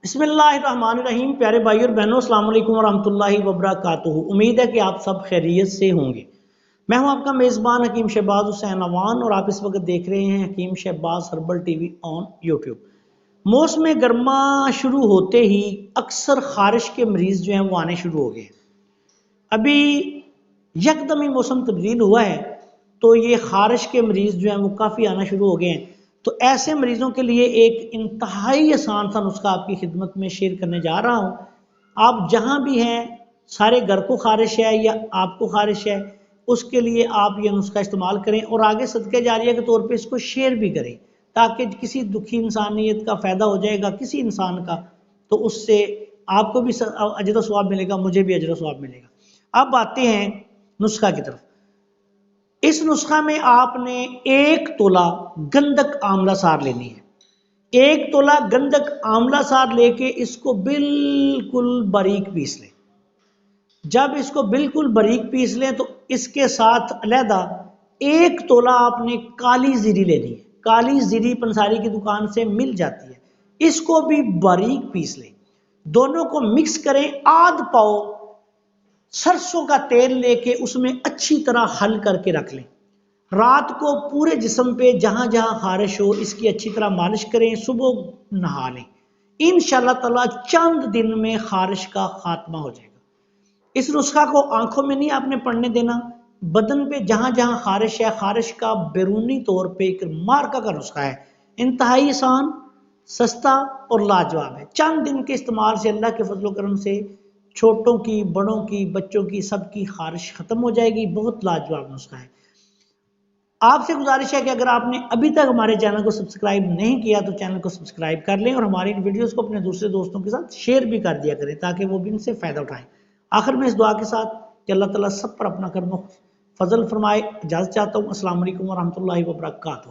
بسم اللہ الرحمن الرحیم۔ پیارے بھائی اور بہنوں، السلام علیکم ورحمۃ اللہ وبرکاتہ۔ امید ہے کہ آپ سب خیریت سے ہوں گے۔ میں ہوں آپ کا میزبان حکیم شہباز حسین اوان اور آپ اس وقت دیکھ رہے ہیں Hakeem Shahbaz herbal TV on YouTube. موسم گرما شروع ہوتے ہی اکثر خارش کے مریض جو ہیں وہ آنے شروع ہو گئے ہیں۔ ابھی یکدم ہی موسم تبدیل ہوا ہے تو یہ خارش کے مریض جو ہیں وہ کافی آنا شروع ہو گئے ہیں۔ تو ایسے مریضوں کے لیے ایک انتہائی آسان سا نسخہ آپ کی خدمت میں شیئر کرنے جا رہا ہوں۔ آپ جہاں بھی ہیں، سارے گھر کو خارش ہے یا آپ کو خارش ہے، اس کے لیے آپ یہ نسخہ استعمال کریں اور آگے صدقہ جاریہ کے طور پہ اس کو شیئر بھی کریں تاکہ کسی دکھی انسانیت کا فائدہ ہو جائے گا، کسی انسان کا، تو اس سے آپ کو بھی اجر و ثواب ملے گا، مجھے بھی اجر و ثواب ملے گا۔ اب آتے ہیں نسخہ کی طرف۔ اس نسخہ میں آپ نے 1 تولہ گندک آملہ سار لینی ہے۔ 1 تولہ گندک آملہ سار لے کے اس کو بالکل باریک پیس لیں۔ جب اس کو بالکل باریک پیس لیں تو اس کے ساتھ علیحدہ 1 تولہ آپ نے کالی زیری لینی ہے۔ کالی زیری پنساری کی دکان سے مل جاتی ہے، اس کو بھی باریک پیس لیں۔ دونوں کو مکس کریں۔ آدھ پاؤ سرسوں کا تیل لے کے اس میں اچھی طرح حل کر کے رکھ لیں۔ رات کو پورے جسم پہ جہاں جہاں خارش ہو اس کی اچھی طرح مالش کریں، صبح نہا لیں۔ انشاءاللہ تعالی چند دن میں خارش کا خاتمہ ہو جائے گا۔ اس نسخہ کو آنکھوں میں نہیں آپ نے پڑنے دینا، بدن پہ جہاں جہاں خارش ہے، خارش کا بیرونی طور پہ ایک مارکا کا نسخہ ہے۔ انتہائی آسان، سستا اور لاجواب ہے۔ چند دن کے استعمال سے اللہ کے فضل و کرم سے چھوٹوں کی، بڑوں کی، بچوں کی، سب کی خارش ختم ہو جائے گی۔ بہت لاجواب نسخہ ہے۔ آپ سے گزارش ہے کہ اگر آپ نے ابھی تک ہمارے چینل کو سبسکرائب نہیں کیا تو چینل کو سبسکرائب کر لیں اور ہماری ان ویڈیوز کو اپنے دوسرے دوستوں کے ساتھ شیئر بھی کر دیا کریں تاکہ وہ بھی ان سے فائدہ اٹھائیں۔ آخر میں اس دعا کے ساتھ کہ اللہ تعالیٰ سب پر اپنا کرم و فضل فرمائے، اجازت چاہتا ہوں۔ السلام علیکم ورحمۃ اللہ وبرکاتہ۔